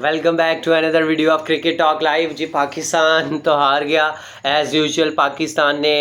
Welcome back to another video of cricket talk live. जी पाकिस्तान तो हार गया एज़ यूजुअल। पाकिस्तान ने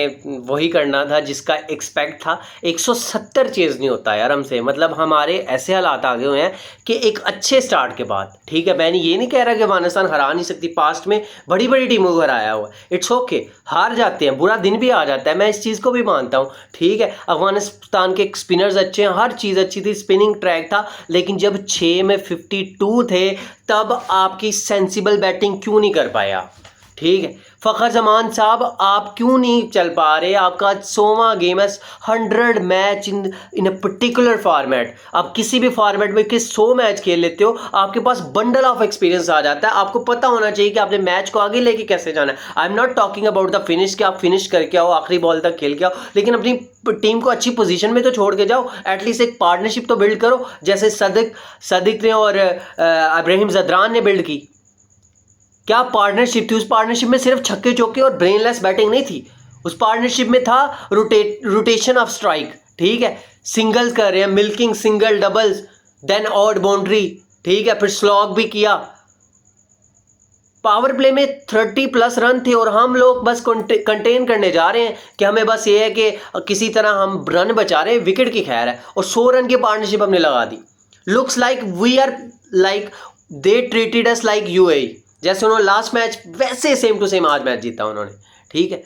वही करना था जिसका एक्सपेक्ट था। 170 चेज़ नहीं होता यार हमसे, मतलब हमारे ऐसे हालात आ गए हुए हैं कि एक अच्छे स्टार्ट के बाद, ठीक है, मैंने ये नहीं कह रहा कि अफगानिस्तान हरा नहीं सकती, पास्ट में बड़ी बड़ी टीमों को हराया हुआ, इट्स ओके, हार जाते हैं, बुरा दिन भी आ जाता है, मैं इस चीज़ को भी मानता हूँ, ठीक है। अफगानिस्तान के स्पिनर्स अच्छे हैं, हर चीज़ अच्छी थी, स्पिनिंग ट्रैक था, लेकिन जब 6 में 52 थे तब आपकी सेंसिबल बैटिंग क्यों नहीं कर पाया, ठीक है। फ़खर जमान साहब आप क्यों नहीं चल पा रहे, आपका 100वां गेम है, 100 match in a particular format, आप किसी भी फॉर्मेट में 100 मैच खेल लेते हो, आपके पास बंडल ऑफ एक्सपीरियंस आ जाता है, आपको पता होना चाहिए कि आपने मैच को आगे लेके कैसे जाना है। I am not talking about the finish कि आप फिनिश करके आओ, आखिरी बॉल तक खेल के आओ, लेकिन अपनी टीम को अच्छी पोजीशन में तो छोड़ के जाओ, एटलीस्ट एक पार्टनरशिप तो बिल्ड करो, जैसे सदिक ने और इब्राहिम जदरान ने बिल्ड की। क्या पार्टनरशिप थी? उस पार्टनरशिप में सिर्फ छक्के चौके और ब्रेनलेस बैटिंग नहीं थी, उस पार्टनरशिप में था रोटेशन ऑफ स्ट्राइक, ठीक है, सिंगल्स कर रहे हैं, milking, single, doubles, then odd boundary, ठीक है, फिर स्लॉग भी किया। पावर प्ले में 30+ रन थे और हम लोग बस कंटेन करने जा रहे हैं कि हमें बस ये है कि किसी तरह हम रन बचा रहे हैं, विकेट की खैर है, और 100 रन की पार्टनरशिप हमने लगा दी। Looks like we are like they treated us like UAE, जैसे उन्होंने लास्ट मैच वैसे सेम टू सेम आज मैच जीता उन्होंने, ठीक है,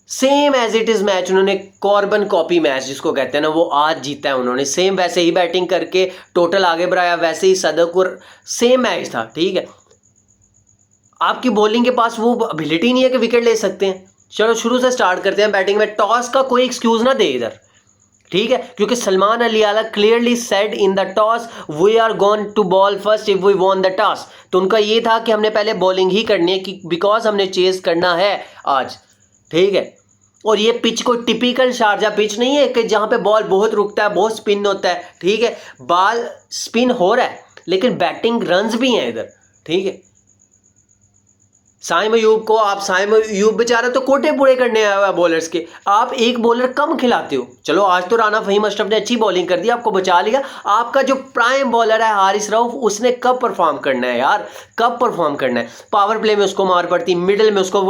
same as it is match उन्होंने कॉर्बन कॉपी मैच जिसको कहते हैं ना, वो आज जीता है उन्होंने, सेम वैसे ही बैटिंग करके टोटल आगे बढ़ाया, वैसे ही सदक और सेम मैच था, ठीक है। आपकी बॉलिंग के पास वो एबिलिटी नहीं है कि विकेट ले सकते हैं। चलो शुरू से स्टार्ट करते हैं बैटिंग में, टॉस का कोई एक्सक्यूज़ ना दे इधर, ठीक है, क्योंकि Salman Ali Agha clearly said in the toss we are going to bowl first if we won the toss, तो उनका ये था कि हमने पहले बॉलिंग ही करनी है कि बिकॉज हमने चेज करना है आज, ठीक है। और ये पिच को टिपिकल शारजा पिच नहीं है कि जहाँ पे बॉल बहुत रुकता है, बहुत स्पिन होता है, ठीक है, बॉल स्पिन हो रहा है लेकिन बैटिंग रन्स भी हैं इधर, ठीक है। साइम अयूब को आप, साइम अयूब बेचारा तो कोटे पूरे करने आया हुआ बॉलर्स के, आप एक बॉलर कम खिलाते हो। चलो आज तो राना फहीम अशरफ ने अच्छी बॉलिंग कर दी, आपको बचा लिया, आपका जो प्राइम बॉलर है हारिस रऊफ, उसने कब परफॉर्म करना है यार, कब परफॉर्म करना है। पावर प्ले में उसको मार पड़ती, मिडिल में उसको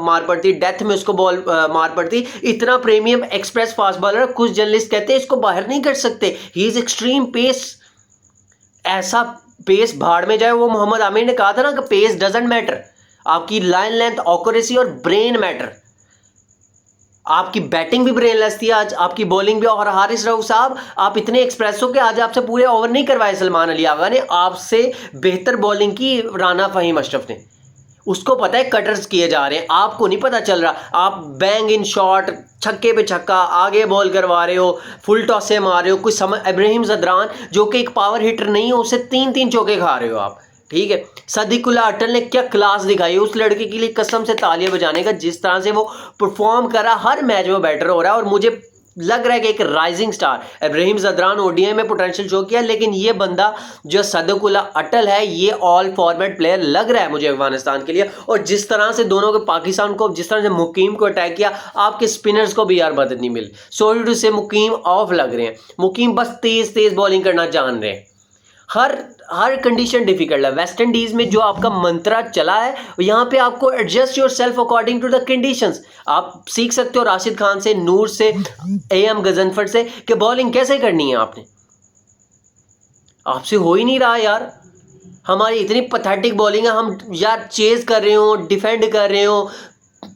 मार पड़ती, डेथ में उसको बॉल मार पड़ती, इतना प्रीमियम एक्सप्रेस फास्ट बॉलर। कुछ जर्नलिस्ट कहते हैं इसको बाहर नहीं कर सकते, ही इज एक्सट्रीम पेस, ऐसा पेस भाड़ में जाए। वो मोहम्मद आमिर ने कहा था ना कि पेस डजेंट मैटर, आपकी लाइन लेंथ, ऑक्यूरेसी और ब्रेन मैटर। आपकी बैटिंग भी ब्रेनलेस थी आज, आपकी बॉलिंग भी, और हारिस रऊफ साहब आप इतने एक्सप्रेस हो कि आज आपसे पूरे ओवर नहीं करवाए सलमान अली आगा ने, आपसे बेहतर बॉलिंग की राना फहीम अशरफ ने। उसको पता है कटर्स किए जा रहे हैं, आपको नहीं पता चल रहा, आप बैंग इन शॉट, छक्के पे छक्का, आगे बॉल करवा रहे हो, फुल टॉस से मार रहे हो, कुछ समझ, इब्राहिम जदरान जो कि एक पावर हिटर नहीं है, उससे 3-3 चौके खा रहे हो आप, ठीक है। सदीकुल्ला अटल ने क्या क्लास दिखाई है, उस लड़के के लिए कसम से तालियां बजाने का, जिस तरह से वो परफॉर्म कर रहा, हर मैच में बेटर हो रहा है, और मुझे लग रहा है कि एक rising star Ibrahim Zadran ODI में पोटेंशियल शो किया, लेकिन ये बंदा जो सदकुल्ला अटल है, ये ऑल फॉर्मेट प्लेयर लग रहा है मुझे अफगानिस्तान के लिए। और जिस तरह से दोनों के, पाकिस्तान को जिस तरह से मुकीम को अटैक किया, आपके स्पिनर्स को भी यार मदद नहीं मिली, सॉरी टू से मुकीम ऑफ लग रहे हैं, मुकीम बस तेज तेज बॉलिंग करना जान रहे हैं, हर कंडीशन डिफिकल्ट है। वेस्ट इंडीज में जो आपका मंत्रा चला है, यहाँ पे आपको adjust yourself according to the conditions, आप सीख सकते हो राशिद खान से, नूर से, एएम गजनफर से कि बॉलिंग कैसे करनी है। आपने, आपसे हो ही नहीं रहा यार, हमारी इतनी पैथेटिक बॉलिंग है, हम यार चेज कर रहे हो, डिफेंड कर रहे हो,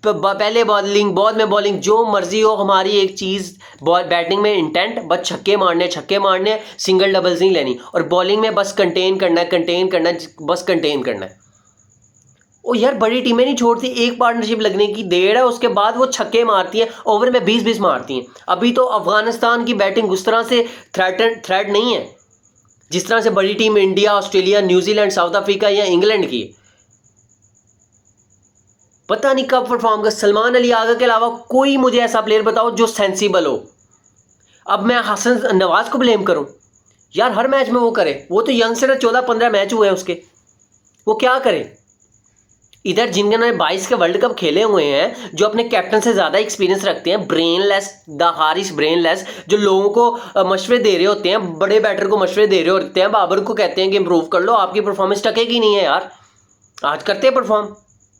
पहले बॉलिंग बाद में बॉलिंग, जो मर्जी हो, हमारी एक चीज़ बैटिंग में इंटेंट बस छक्के मारने, सिंगल डबल्स नहीं लेनी, और बॉलिंग में बस कंटेन करना है, बस कंटेन करना है। ओ यार बड़ी टीमें नहीं छोड़ती, एक पार्टनरशिप लगने की देर है, उसके बाद वो छक्के मारती हैं, ओवर में 20-20 मारती हैं। अभी तो अफगानिस्तान की बैटिंग उस तरह से थ्रेट नहीं है जिस तरह से बड़ी team India, Australia, New Zealand, south Africa या इंग्लैंड की। पता नहीं कब परफॉर्म कर। सलमान अली आगा के अलावा कोई मुझे ऐसा प्लेयर बताओ जो सेंसिबल हो। अब मैं हसन नवाज को ब्लेम करूं यार, हर मैच में वो करे, वो तो यंगस्टर है, 14-15 मैच हुए हैं उसके, वो क्या करे। इधर जिन्होंने 22 के वर्ल्ड कप खेले हुए हैं, जो अपने कैप्टन से ज़्यादा एक्सपीरियंस रखते हैं, ब्रेनलेस, द हारिस ब्रेनलेस, जो लोगों को मशवरे दे रहे होते हैं, बड़े बैटर को मशवरे दे रहे होते हैं, बाबर को कहते हैं कि इंप्रूव कर लो, आपकी परफॉर्मेंस टकेगी नहीं है यार। आज करते हैं परफॉर्म।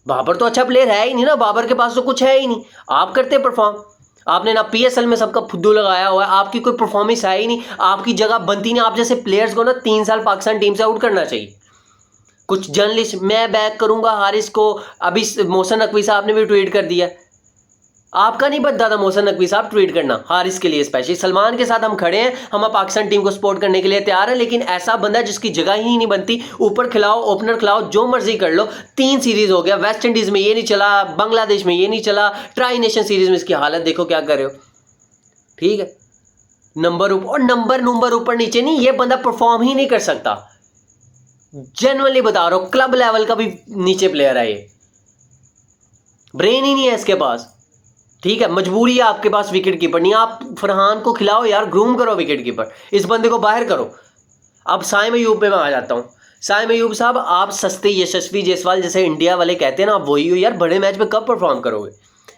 बाबर तो अच्छा प्लेयर है ही नहीं ना, बाबर के पास तो कुछ है ही नहीं, आप करते परफॉर्म। आपने ना पीएसएल में सबका फुद्दू लगाया हुआ है, आपकी कोई परफॉर्मेंस है ही नहीं, आपकी जगह बनती नहीं। आप जैसे प्लेयर्स को ना 3 साल पाकिस्तान टीम से आउट करना चाहिए। कुछ जर्नलिस्ट मैं बैक करूंगा हारिस को, अभी मोहसिन नकवी साहब ने भी ट्वीट कर दिया। आपका नहीं बनता था मोहसिन नकवी साहब ट्वीट करना हारिस के लिए स्पेशली। सलमान के साथ हम खड़े हैं, हम पाकिस्तान टीम को सपोर्ट करने के लिए तैयार हैं, लेकिन ऐसा बंदा जिसकी जगह ही नहीं बनती, ऊपर खिलाओ, ओपनर खिलाओ, जो मर्जी कर लो। 3 सीरीज हो गया, वेस्ट इंडीज में ये नहीं चला, बांग्लादेश में ये नहीं चला, ट्राई नेशन सीरीज में इसकी हालत देखो क्या कर रहे हो। ठीक है, नंबर ऊपर नीचे नहीं, ये बंदा परफॉर्म ही नहीं कर सकता। जेन्युइनली बता रहा हूं, क्लब लेवल का भी नीचे प्लेयर है ये, ब्रेन ही नहीं है इसके पास। ठीक है, मजबूरी है आपके पास विकेट कीपर नहीं, आप फरहान को खिलाओ यार, ग्रूम करो विकेट कीपर, इस बंदे को बाहर करो। अब साइम अयूब पे मैं आ जाता हूं। साइम अयूब साहब, आप सस्ते यशस्वी जायसवाल जैसे इंडिया वाले कहते हैं ना, आप वही हो यार। बड़े मैच में कब परफॉर्म करोगे?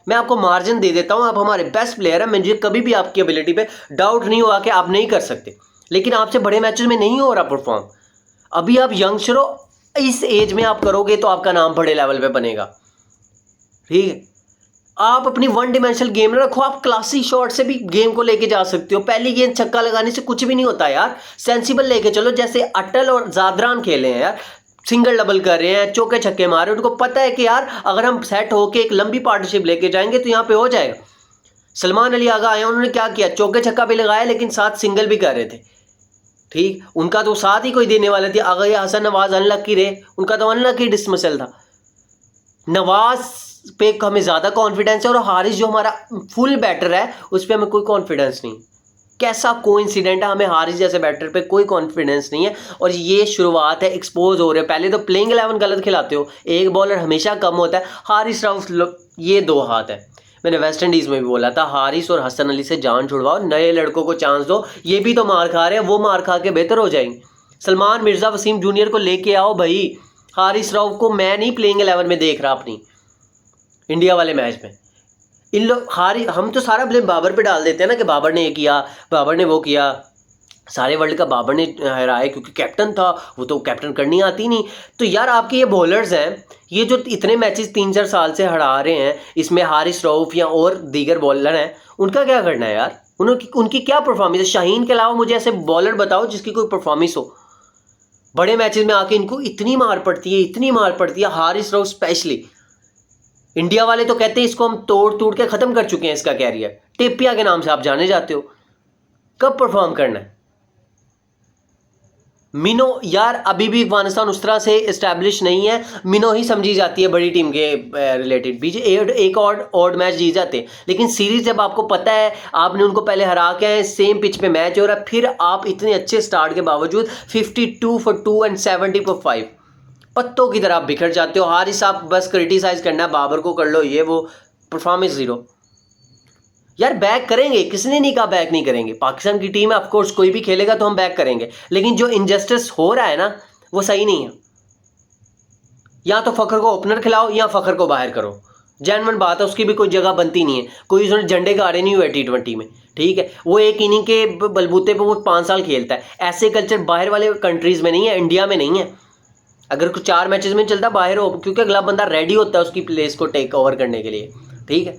मैं आपको मार्जिन दे देता हूं, आप हमारे बेस्ट प्लेयर हैं, मुझे कभी भी आपकी एबिलिटी पे डाउट नहीं हुआ कि आप नहीं कर सकते, लेकिन आपसे बड़े मैचेस में नहीं हो रहा परफॉर्म। अभी आप यंगस्टर हो, इस एज में आप करोगे तो आपका नाम बड़े लेवल पे बनेगा। ठीक है, आप अपनी वन डिमेंशनल गेम में रखो, आप क्लासी शॉट से भी गेम को लेके जा सकते हो। पहली गेंद छक्का लगाने से कुछ भी नहीं होता यार, सेंसिबल लेके चलो, जैसे अटल और जादरान खेले हैं यार, सिंगल डबल कर रहे हैं, चौके छक्के मारे, उनको पता है कि यार अगर हम सेट होके एक लंबी पार्टनरशिप लेके जाएंगे तो यहाँ पे हो जाएगा। सलमान अली आगा आए, उन्होंने क्या किया, चौके छक्का भी लगाया, लेकिन साथ सिंगल भी कर रहे थे। ठीक, उनका तो साथ ही कोई देने वाले थे। अगर ये हसन नवाज अनलकी रहे, उनका तो अनलकी डिसमिसल था। नवाज पे हमें ज़्यादा कॉन्फिडेंस है, और हारिस जो हमारा फुल बैटर है उस पर हमें कोई कॉन्फिडेंस नहीं। कैसा कोइंसिडेंट है, हमें हारिस जैसे बैटर पे कोई कॉन्फिडेंस नहीं है, और ये शुरुआत है, एक्सपोज हो रहे हैं। पहले तो प्लेइंग 11 गलत खिलाते हो, एक बॉलर हमेशा कम होता है। हारिस राउफ, ये 2 हाथ है। मैंने वेस्ट इंडीज़ में भी बोला था, हारिस और हसन अली से जान छुड़वाओ, नए लड़कों को चांस दो। ये भी तो मार खा रहे हैं, वो मार खा के बेहतर हो जाएंगे। सलमान मिर्ज़ा वसीम जूनियर को लेके आओ भाई। हारिस राउफ को मैं नहीं प्लेइंग 11 में देख रहा अपनी इंडिया वाले मैच में। इन लोग हम तो सारा ब्लेम बाबर पे डाल देते हैं ना, कि बाबर ने ये किया, बाबर ने वो किया, सारे वर्ल्ड का बाबर ने हराया क्योंकि कैप्टन था, वो तो कैप्टन करनी आती नहीं। तो यार आपके ये बॉलर्स हैं, ये जो इतने मैचेस 3-4 साल से हरा रहे हैं, इसमें हारिस रऊफ या और दीगर बॉलर हैं, उनका क्या करना है यार? उनकी क्या परफॉर्मेंस है? शाहीन के अलावा मुझे ऐसे बॉलर बताओ जिसकी कोई परफॉर्मेंस हो। बड़े मैचेस में आके इनको इतनी मार पड़ती है, इतनी मार पड़ती है, हारिस रऊफ स्पेशली। इंडिया वाले तो कहते हैं इसको हम तोड़ के ख़त्म कर चुके हैं, इसका कैरियर टेपिया के नाम से आप जाने जाते हो। कब परफॉर्म करना है? मिनो यार अभी भी अफगानिस्तान उस तरह से इस्टेब्लिश नहीं है, मिनो ही समझी जाती है बड़ी टीम के रिलेटेड। बीच एक और मैच जीत जाते हैं, लेकिन सीरीज जब आपको पता है आपने उनको पहले हरा के आए, सेम पिच पे मैच हो रहा है, फिर आप इतने अच्छे स्टार्ट के बावजूद 52 for 2 and 70 for 5 पत्तों की तरह आप बिखर जाते हो। हारिस आप बस क्रिटिसाइज करना है, बाबर को कर लो, ये वो, परफॉर्मेंस जीरो। यार बैक करेंगे, किसने नहीं कहा बैक नहीं करेंगे, पाकिस्तान की टीम है, ऑफकोर्स कोई भी खेलेगा तो हम बैक करेंगे, लेकिन जो इनजस्टिस हो रहा है ना वो सही नहीं है। या तो फ़खर को ओपनर खिलाओ या फ़खर को बाहर करो, जेन्युइन बात है, उसकी भी कोई जगह बनती नहीं है, कोई उसने झंडे गाड़े नहीं हुए T20 में। ठीक है, वो एक इनिंग के बलबूते पर वो 5 साल खेलता है। ऐसे कल्चर बाहर वाले कंट्रीज़ में नहीं है, इंडिया में नहीं है। अगर कुछ 4 मैचेस में चलता बाहर हो, क्योंकि अगला बंदा रेडी होता है उसकी प्लेस को टेक ओवर करने के लिए। ठीक है,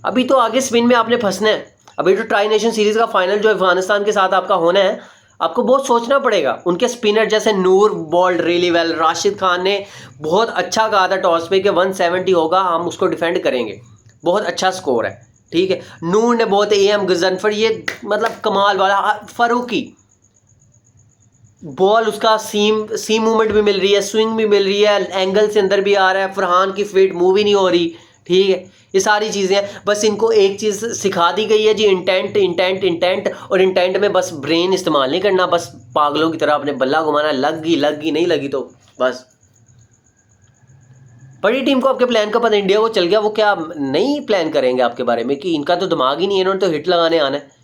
अभी तो आगे स्पिन में आपने फंसना है। अभी तो ट्राई नेशन सीरीज़ का फाइनल जो अफगानिस्तान के साथ आपका होना है, आपको बहुत सोचना पड़ेगा। उनके स्पिनर जैसे Noor bowled really well, Rashid Khan ने बहुत अच्छा कहा था टॉस पे कि 170 होगा, हम उसको डिफेंड करेंगे, बहुत अच्छा स्कोर है। ठीक है, नूर ने बहुत, AM गजनफर ये मतलब कमाल वाला, फारूकी बॉल उसका सीम मूवमेंट भी मिल रही है, स्विंग भी मिल रही है, एंगल से अंदर भी आ रहा है, फरहान की फीट मूव ही नहीं हो रही। ठीक है, ये सारी चीज़ें हैं। बस इनको एक चीज़ सिखा दी गई है जी, इंटेंट इंटेंट इंटेंट, और इंटेंट में बस ब्रेन इस्तेमाल नहीं करना, बस पागलों की तरह अपने बल्ला घुमाना, लगी नहीं लगी तो बस। बड़ी टीम को आपके प्लान का पता इंडिया को चल गया, वो क्या नहीं प्लान करेंगे आपके बारे में कि इनका तो दिमाग ही नहीं है, इन्होंने तो हिट लगाने आना है।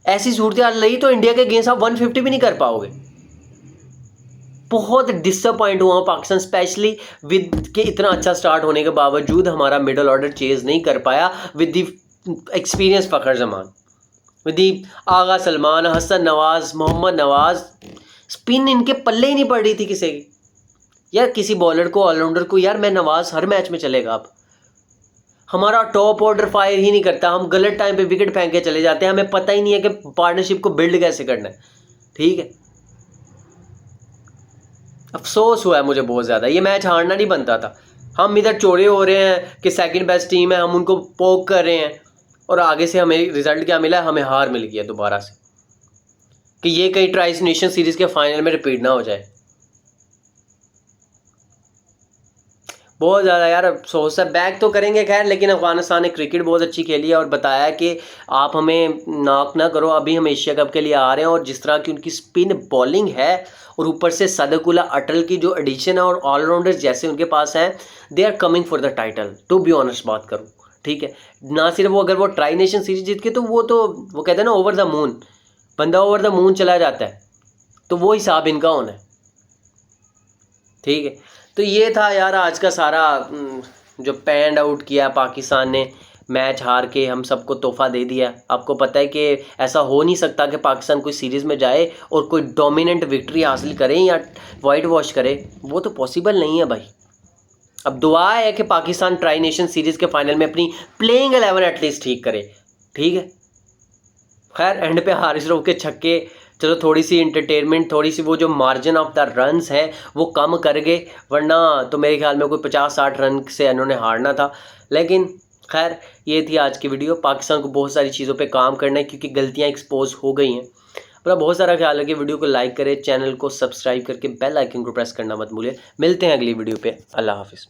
ऐसी सूरत हाल रही तो इंडिया के अगेंस्ट आप 150 भी नहीं कर पाओगे। बहुत डिसअपॉइंट हुआ हूँ पाकिस्तान स्पेशली विद के इतना अच्छा स्टार्ट होने के बावजूद हमारा मिडल ऑर्डर चेज़ नहीं कर पाया with the experience Fakhar Zaman, with the Agha Salman, Hasan Nawaz, Mohammad Nawaz. Spin इनके पल्ले ही नहीं पड़ रही थी किसी की। यार किसी बॉलर को, ऑलराउंडर को, यार मैं नवाज़ हर मैच में चलेगा अब, हमारा टॉप ऑर्डर फायर ही नहीं करता, हम गलत टाइम पे विकेट फेंक के चले जाते हैं, हमें पता ही नहीं है कि पार्टनरशिप को बिल्ड कैसे करना है। ठीक है, अफसोस हुआ है मुझे बहुत ज़्यादा, ये मैच हारना नहीं बनता था। हम इधर चोरे हो रहे हैं कि सेकंड बेस्ट टीम है, हम उनको पोक कर रहे हैं और आगे से हमें रिजल्ट क्या मिला, हमें हार मिल गया दोबारा से, कि ये कहीं ट्राइस नेशन सीरीज़ के फाइनल में रिपीट ना हो जाए। बहुत ज़्यादा यार अफसोस है। बैक तो करेंगे खैर, लेकिन अफगानिस्तान ने क्रिकेट बहुत अच्छी खेली है और बताया कि आप हमें नॉक ना करो, अभी हम एशिया कप के लिए आ रहे हैं। और जिस तरह की उनकी स्पिन बॉलिंग है और ऊपर से सदकुल्ला अटल की जो एडिशन है और ऑलराउंडर्स जैसे उनके पास हैं, they are coming for the title, to be honest बात करूँ। ठीक है, ना सिर्फ वो, अगर वो ट्राई नेशन सीरीज जीत के तो वो कहते हैं ना ओवर द मून, बंदा ओवर द मून चला जाता है, तो वो हिसाब इनका होना है। ठीक है, तो ये था यार आज का सारा जो पैंड आउट किया पाकिस्तान ने, मैच हार के हम सबको तोहफा दे दिया। आपको पता है कि ऐसा हो नहीं सकता कि पाकिस्तान कोई सीरीज़ में जाए और कोई डोमिनेंट विक्ट्री हासिल करे या वाइट वॉश करे, वो तो पॉसिबल नहीं है भाई। अब दुआ है कि पाकिस्तान ट्राई नेशन सीरीज़ के फाइनल में अपनी प्लेइंग 11 एटलीस्ट ठीक करे। ठीक है, खैर एंड पे हारिस रऊफ के छक्के, चलो थोड़ी सी इंटरटेनमेंट, थोड़ी सी वो जो मार्जिन ऑफ द रन्स है वो कम कर गए, वरना तो मेरे ख्याल में कोई 50-60 रन से इन्होंने हारना था। लेकिन खैर ये थी आज की वीडियो। पाकिस्तान को बहुत सारी चीज़ों पे काम करना है क्योंकि गलतियां एक्सपोज हो गई हैं। अपना बहुत सारा ख्याल रखिए, वीडियो को लाइक करें, चैनल को सब्सक्राइब करके बेल आइकन को प्रेस करना मत भूलिए। मिलते हैं अगली वीडियो पे, अल्लाह हाफिज़।